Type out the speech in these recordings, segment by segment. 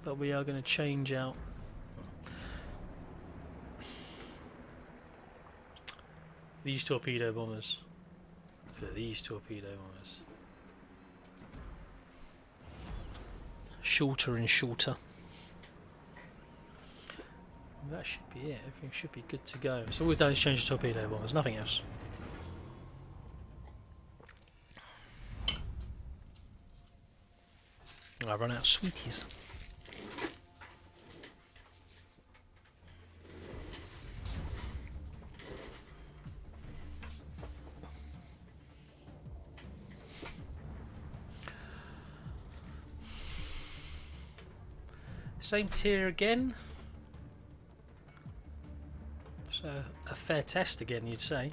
but we are going to change out these torpedo bombers for these torpedo bombers. Shorter and shorter. That should be it. Everything should be good to go. So all we've done is change the torpedo bombers, nothing else. I've run out of sweeties. Same tier again. So a fair test again, you'd say.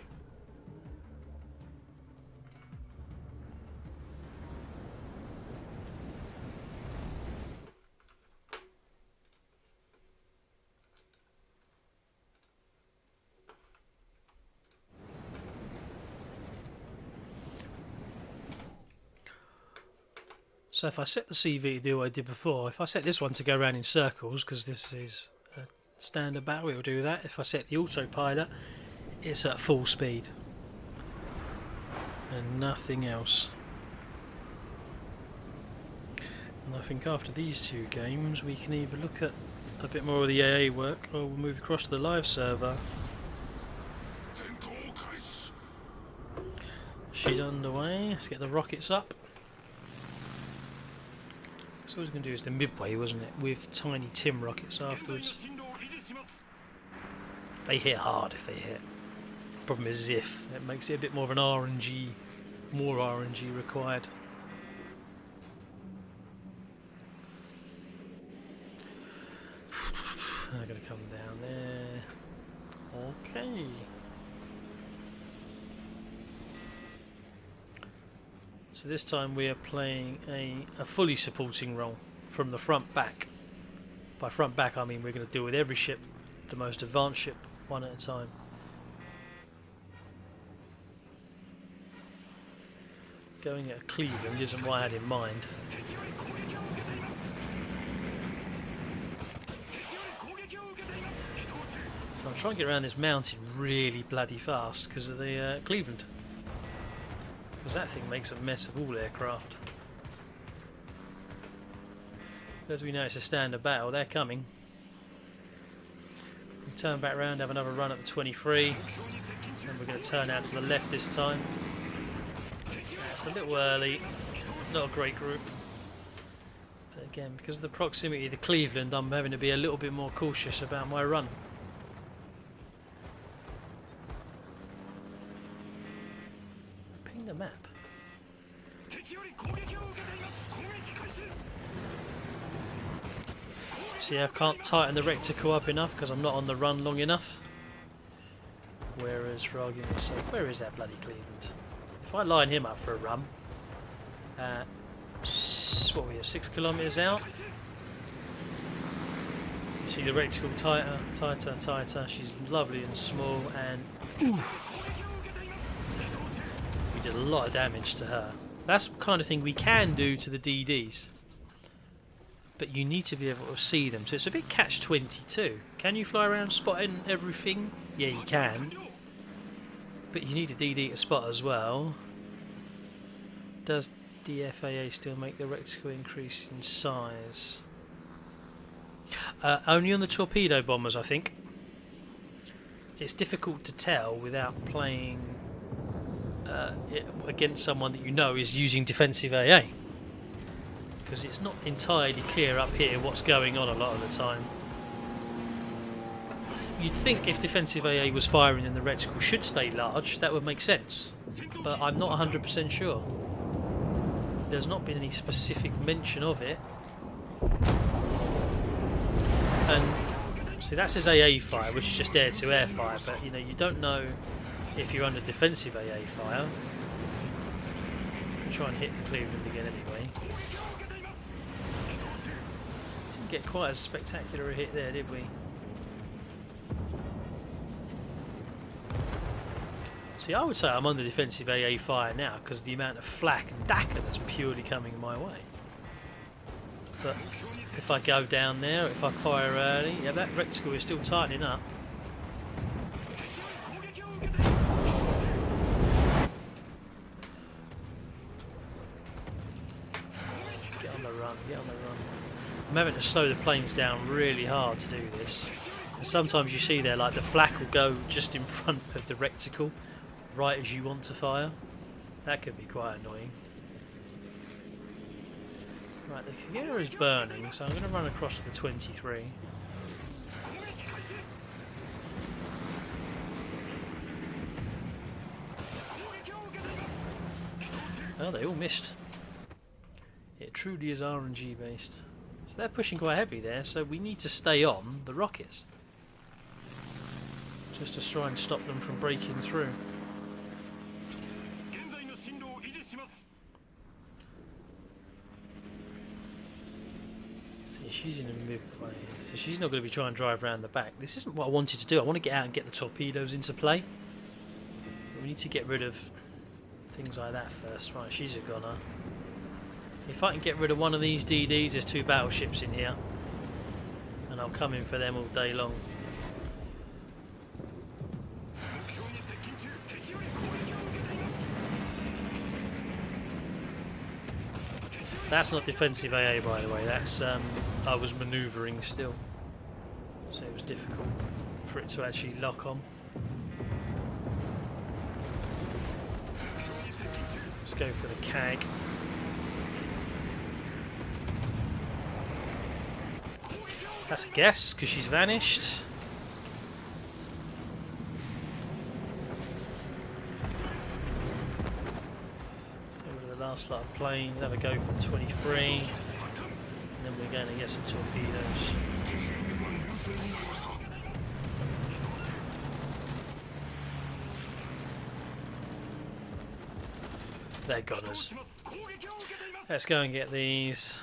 So if I set the CV to do what I did before, if I set this one to go around in circles, because this is a standard battle, it will do that. If I set the autopilot, it's at full speed. And nothing else. And I think after these two games, we can either look at a bit more of the AA work, or we'll move across to the live server. She's underway. Let's get the rockets up. So what I was going to do is the midway, wasn't it, with tiny Tim rockets afterwards. They hit hard if they hit. Problem is if it makes it a bit more of an RNG, more RNG required. I'm going to come down there. Okay. So this time we are playing a fully supporting role from the front back. By front back I mean we're going to deal with every ship, the most advanced ship, one at a time. Going at Cleveland isn't what I had in mind. So I'm trying to get around this mountain really bloody fast because of the Cleveland. Because that thing makes a mess of all aircraft. As we know, it's a standard battle. They're coming. We turn back round, have another run at the 23, and we're going to turn out to the left this time. That's a little early. Not a great group. But again, because of the proximity of the Cleveland, I'm having to be a little bit more cautious about my run. The map. See, I can't tighten the reticle up enough because I'm not on the run long enough. Whereas, for argument's sake, where is that bloody Cleveland? If I line him up for a run, what are we, 6 kilometres out? You see the reticle tighter. She's lovely and small, and oof, we did a lot of damage to her. That's the kind of thing we can do to the DDs, but you need to be able to see them. So it's a bit catch-22. Can you fly around spotting everything? Yeah, you can. But you need a DD to spot as well. Does the FAA still make the reticle increase in size? Only on the torpedo bombers, I think. It's difficult to tell without playing against someone that you know is using defensive AA, because it's not entirely clear up here what's going on a lot of the time. You'd think if defensive AA was firing and the reticle should stay large, that would make sense, but I'm not 100% sure. There's not been any specific mention of it. And see, that says AA fire, which is just air-to-air fire, but you know, you don't know if you're under defensive AA fire. I'll try and hit the Cleveland again anyway. Didn't get quite as spectacular a hit there, did we? See, I would say I'm under defensive AA fire now because of the amount of flak and DACA that's purely coming my way. but if I go down there, if I fire early, yeah, that reticle is still tightening up. Get on the run, get on the run. I'm having to slow the planes down really hard to do this. And sometimes you see there, like the flak will go just in front of the reticle, right as you want to fire. That could be quite annoying. Right, the Kagera is burning, so I'm going to run across to the 23. Oh, they all missed. It truly is RNG based. So they're pushing quite heavy there, so we need to stay on the rockets. Just to try and stop them from breaking through. See, she's in the midway, so she's not going to be trying to drive around the back. This isn't what I wanted to do. I want to get out and get the torpedoes into play. But we need to get rid of things like that first. Right, she's a goner. If I can get rid of one of these DDs, there's 2 battleships in here. And I'll come in for them all day long. That's not defensive AA, by the way. That's I was manoeuvring still, so it was difficult for it to actually lock on. Let's go for the CAG. That's a guess because she's vanished. Last lot of planes, have a go for 23, and then we're going to get some torpedoes. They're goners. Let's go and get these.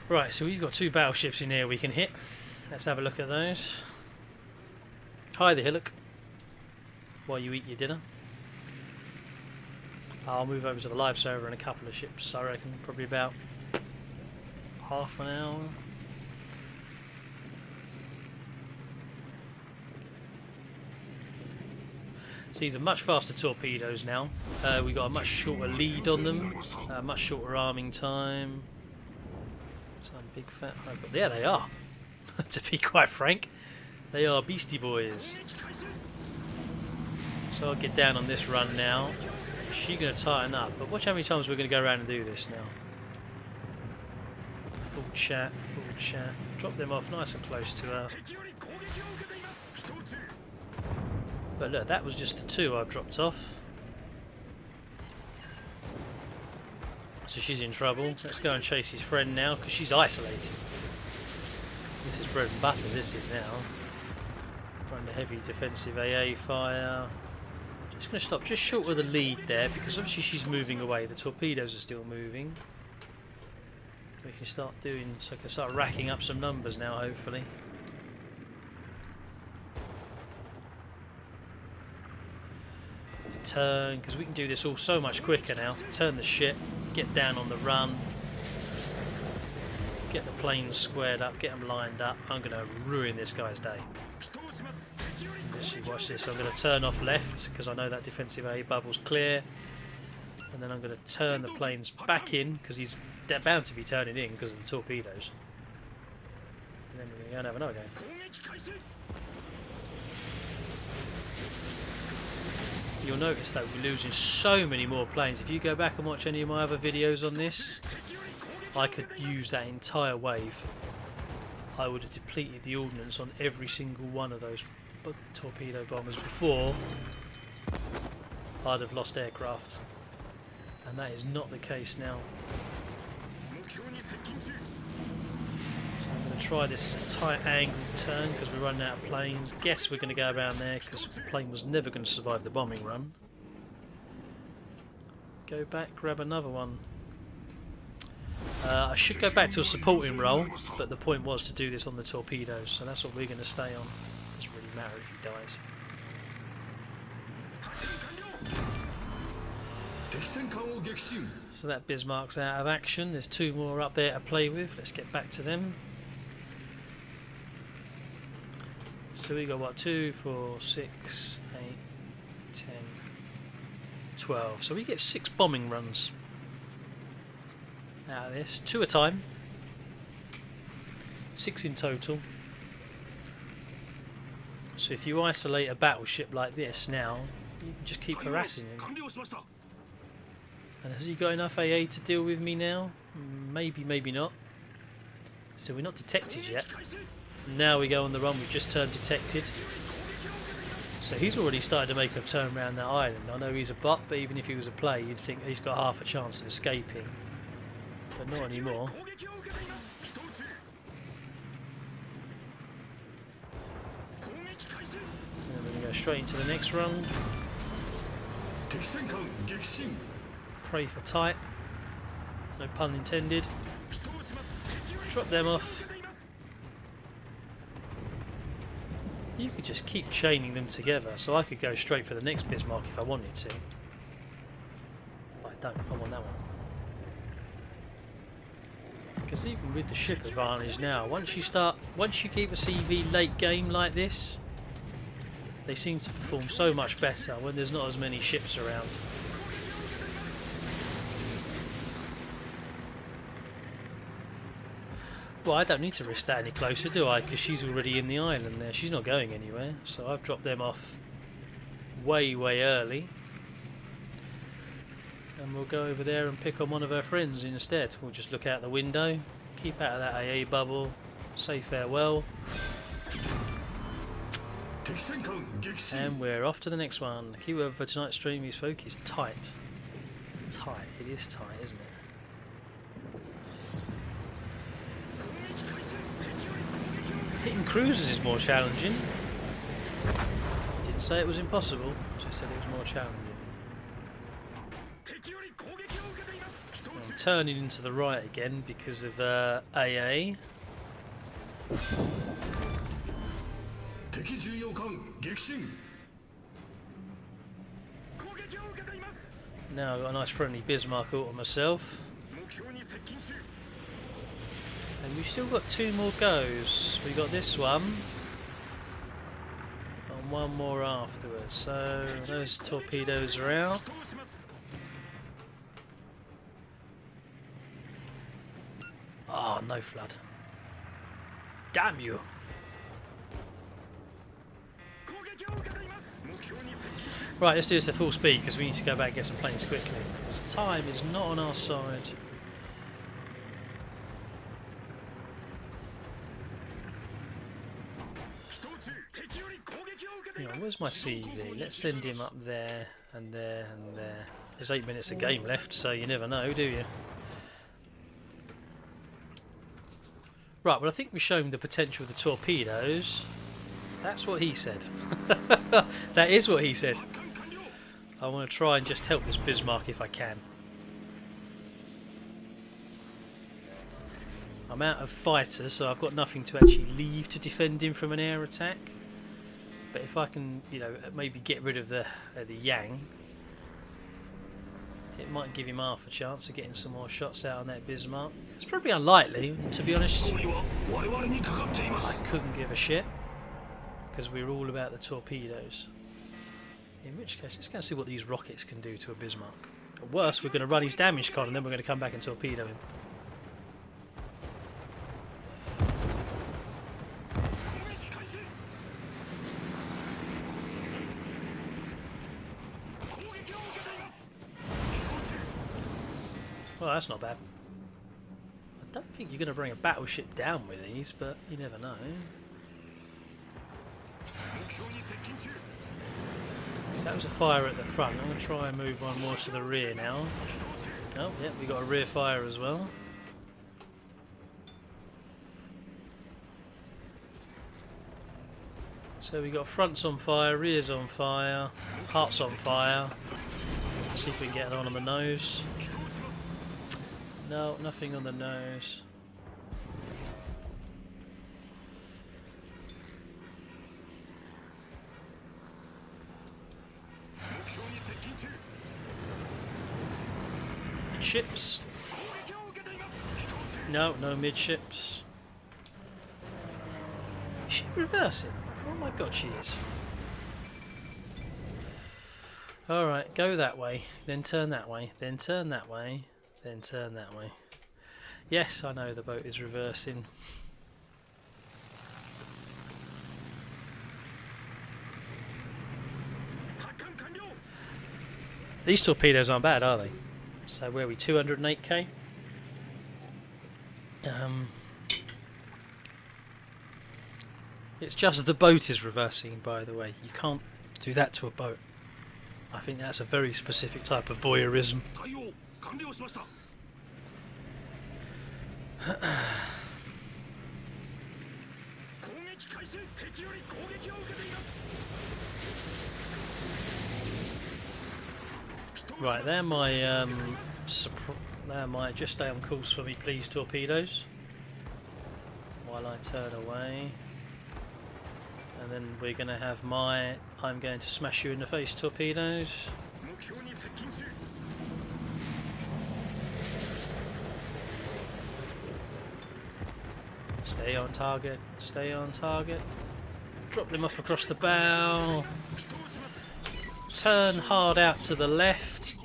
Right, so we've got 2 battleships in here we can hit. Let's have a look at those. Hi there, Hillock. While you eat your dinner. I'll move over to the live server in a couple of ships, I reckon. Probably about half an hour. So these are much faster torpedoes now. We've got a much shorter lead on them. Much shorter arming time. Some big fat. There they are. To be quite frank, they are beastie boys. So I'll get down on this run now. She's going to tighten up, but watch how many times we're going to go around and do this now. Full chat, full chat. Drop them off nice and close to her. But look, that was just the 2 I've dropped off. So she's in trouble. Let's go and chase his friend now, because she's isolated. This is bread and butter, this is now. Run the heavy defensive AA fire. Just going to stop just short of the lead there, because obviously she's moving away. The torpedoes are still moving. We can start doing, so I can start racking up some numbers now, hopefully. Turn, because we can do this all so much quicker now. Turn the ship. Get down on the run, get the planes squared up, get them lined up. I'm going to ruin this guy's day. Watch this, I'm going to turn off left because I know that defensive A bubble's clear, and then I'm going to turn the planes back in because they're bound to be turning in because of the torpedoes, and then we're going to have another game. You'll notice that we're losing so many more planes. If you go back and watch any of my other videos on this, I could use that entire wave. I would have depleted the ordnance on every single one of those torpedo bombers before I'd have lost aircraft. And that is not the case now. So I'm going to try this as a tight angle turn because we're running out of planes. Guess we're going to go around there because the plane was never going to survive the bombing run. Go back, grab another one. I should go back to a supporting role, but the point was to do this on the torpedoes, so that's what we're going to stay on. Doesn't really matter if he dies. So that Bismarck's out of action. There's 2 more up there to play with. Let's get back to them. So we got what? 2, 4, 6, 8, 10, 12. So we get 6 bombing runs out of this. 2 a time. 6 in total. So if you isolate a battleship like this now, you can just keep harassing him. And has he got enough AA to deal with me now? Maybe, maybe not. So we're not detected yet. Now we go on the run, we've just turned detected. So he's already started to make a turn around that island. I know he's a bot, but even if he was a play, you'd think he's got half a chance of escaping. But not anymore. And then we're going to go straight into the next run. Pray for tight. No pun intended. Drop them off. You could just keep chaining them together, so I could go straight for the next Bismarck if I wanted to. But I don't, I want that one. Because even with the ship advantage now, once you keep a CV late game like this, they seem to perform so much better when there's not as many ships around. Well, I don't need to risk that any closer, do I? Because she's already in the island there. She's not going anywhere. So I've dropped them off way, way early. And we'll go over there and pick on one of her friends instead. We'll just look out the window, keep out of that AA bubble, say farewell. And we're off to the next one. Keyword for tonight's stream is focus tight. Tight. It is tight, isn't it? Hitting cruisers is more challenging. Didn't say it was impossible, just said it was more challenging. I'm turning into the right again because of AA. Now I've got a nice friendly Bismarck all to myself. And we've still got 2 more goes. We got this one and 1 more afterwards. So those torpedoes are out. Oh, no flood. Damn you. Right, let's do this at full speed because we need to go back and get some planes quickly. Because time is not on our side. Hang on, where's my CV? Let's send him up there and there and there. There's 8 minutes of game left, so you never know, do you? Right, well I think we showed him the potential of the torpedoes. That's what he said. That is what he said. I want to try and just help this Bismarck if I can. I'm out of fighters, so I've got nothing to actually leave to defend him from an air attack. But if I can, you know, maybe get rid of the Yang, it might give him half a chance of getting some more shots out on that Bismarck. It's probably unlikely, to be honest. I couldn't give a shit because we're all about the torpedoes. In which case, let's go and see what these rockets can do to a Bismarck. At worst, we're going to run his damage con and then we're going to come back and torpedo him. Well, that's not bad. I don't think you're going to bring a battleship down with these, but you never know. So that was a fire at the front. I'm going to try and move one more to the rear now. Oh, yeah, we got a rear fire as well. So we got fronts on fire, rears on fire, hearts on fire. See if we can get it on the nose. No, nothing on the nose. Ships. No, no midships. Is she reversing? Oh my god, she is. Alright, go that way, then turn that way, then turn that way, then turn that way. Yes, I know the boat is reversing. These torpedoes aren't bad, are they? So where are we, 208k? It's just the boat is reversing, by the way. You can't do that to a boat. I think that's a very specific type of voyeurism. Right, they're my just stay on course for me please torpedoes while I turn away, and then we're going to have my I'm going to smash you in the face torpedoes. Stay on target, stay on target. Drop them off across the bow. Turn hard out to the left,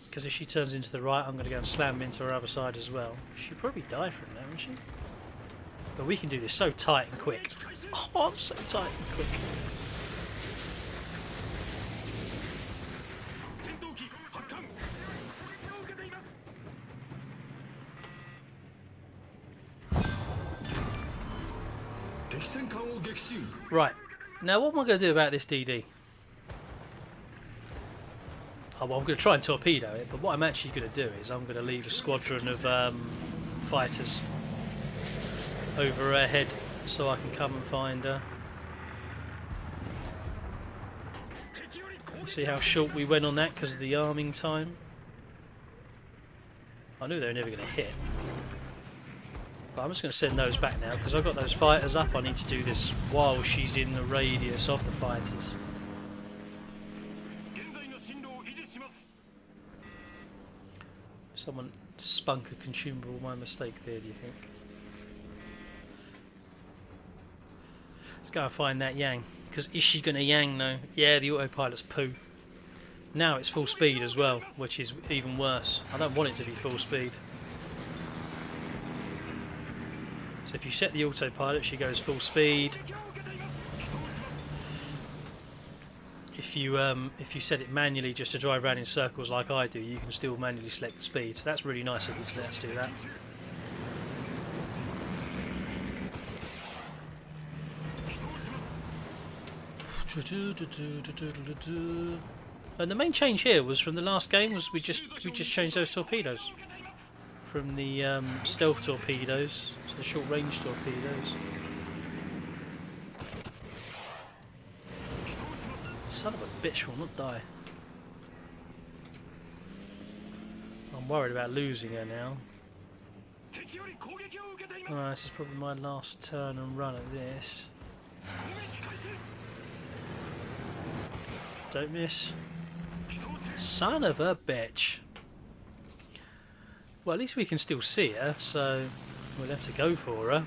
because if she turns into the right I'm going to go and slam into her other side as well. She'll probably die from that, won't she? But we can do this so tight and quick. Oh, so tight and quick. Right, now what am I going to do about this DD? Oh, well, I'm going to try and torpedo it, but what I'm actually going to do is I'm going to leave a squadron of fighters over her head so I can come and find her. See how short we went on that because of the arming time? I knew they were never going to hit. But I'm just going to send those back now because I've got those fighters up. I need to do this while she's in the radius of the fighters. Someone spunk a consumable, my mistake there, do you think? Let's go and find that Yang. Because is she going to Yang though? Yeah, the autopilot's poo. Now it's full speed as well, which is even worse. I don't want it to be full speed. So if you set the autopilot, she goes full speed. If you set it manually just to drive around in circles like I do, you can still manually select the speed. So that's really nice of them to let us do that. And the main change here was from the last game was we just changed those torpedoes from the stealth torpedoes to the short range torpedoes. Son of a bitch will not die. I'm worried about losing her now. Alright, this is probably my last turn and run at this. Don't miss. Son of a bitch. Well, at least we can still see her, so we'll have to go for her.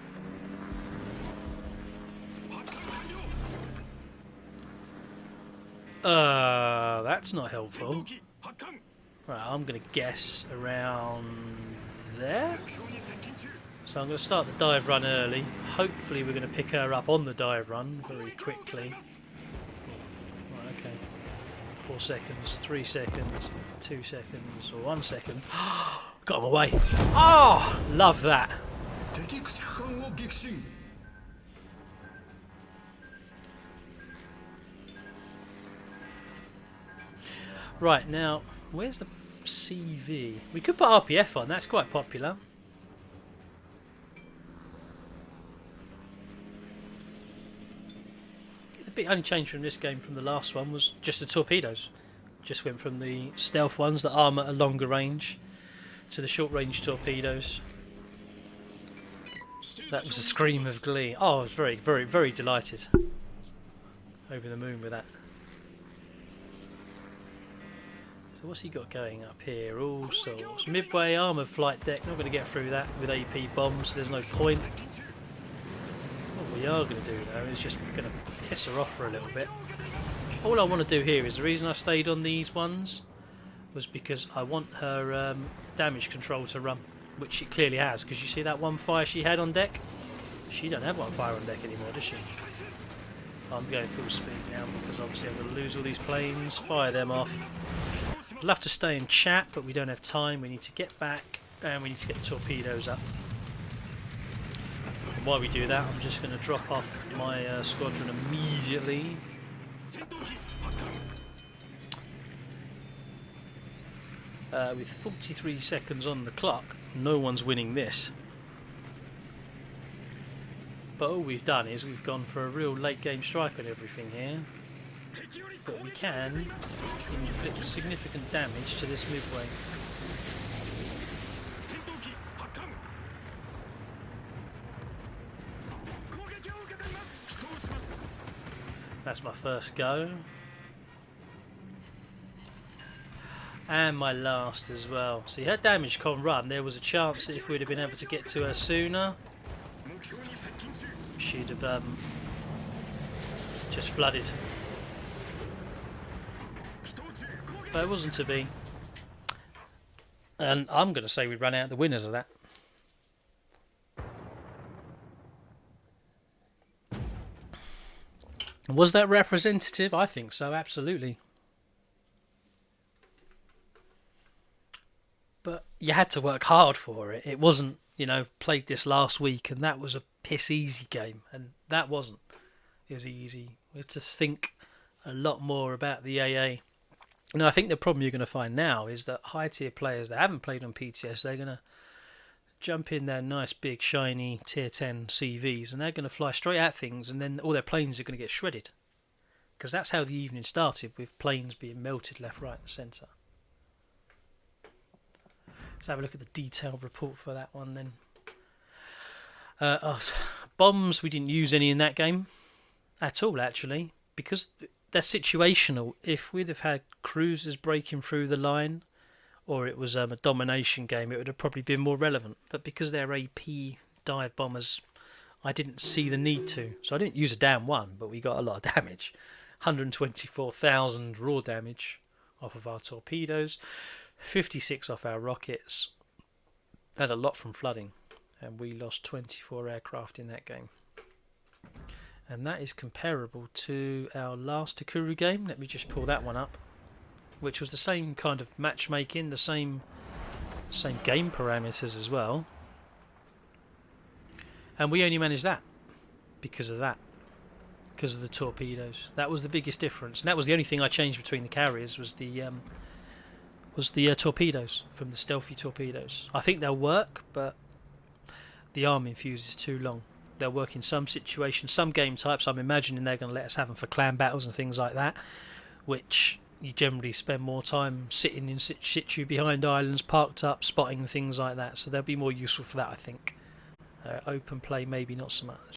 That's not helpful. Right, I'm going to guess around there. So I'm going to start the dive run early. Hopefully we're going to pick her up on the dive run very quickly. Right, okay. 4 seconds, 3 seconds, 2 seconds, or 1 second. Got him away. Oh, love that. Right, now, where's the CV? We could put RPF on, that's quite popular. The big only change from this game from the last one was just the torpedoes. Just went from the stealth ones that arm at a longer range to the short-range torpedoes. That was a scream of glee. Oh, I was very, very, very delighted. Over the moon with that. So what's he got going up here? All sorts. Midway armoured flight deck. Not going to get through that with AP bombs. There's no point. What we are going to do though is just going to piss her off for a little bit. All I want to do here is the reason I stayed on these ones was because I want her damage control to run, which she clearly has. Because you see that one fire she had on deck? She don't have one fire on deck anymore, does she? I'm going full speed now because obviously I'm going to lose all these planes. Fire them off. I'd love to stay and chat, but we don't have time. We need to get back and we need to get the torpedoes up. And while we do that, I'm just going to drop off my squadron immediately. With 43 seconds on the clock, no one's winning this. But all we've done is we've gone for a real late game strike on everything here. But we can inflict significant damage to this midway. That's my first go. And my last as well. See, her damage can't run. There was a chance that if we'd have been able to get to her sooner, she'd have just flooded. But it wasn't to be. And I'm going to say we ran out the winners of that. Was that representative? I think so, absolutely. But you had to work hard for it. It wasn't, you know, played this last week and that was a piss easy game. And that wasn't as easy. We had to think a lot more about the AA. And I think the problem you're going to find now is that high tier players that haven't played on PTS, they're going to jump in their nice big shiny tier 10 CVs and they're going to fly straight at things and then all their planes are going to get shredded. Because that's how the evening started, with planes being melted left, right and centre. Let's have a look at the detailed report for that one then. Bombs, we didn't use any in that game at all actually, because they're situational. If we'd have had cruisers breaking through the line, or it was a domination game, it would have probably been more relevant. But because they're AP dive bombers, I didn't see the need to. So I didn't use a damn one, but we got a lot of damage. 124,000 raw damage off of our torpedoes, 56 off our rockets. Had a lot from flooding, and we lost 24 aircraft in that game. And that is comparable to our last Hakuryu game. Let me just pull that one up, which was the same kind of matchmaking, the same game parameters as well. And we only managed that because of that, because of the torpedoes. That was the biggest difference, and that was the only thing I changed between the carriers was the torpedoes, from the stealthy torpedoes. I think they'll work, but the arming fuse is too long. They'll work in some situations, some game types. I'm imagining they're going to let us have them for clan battles and things like that, which you generally spend more time sitting in situ behind islands, parked up, spotting things like that. So they'll be more useful for that, I think. Open play, maybe not so much.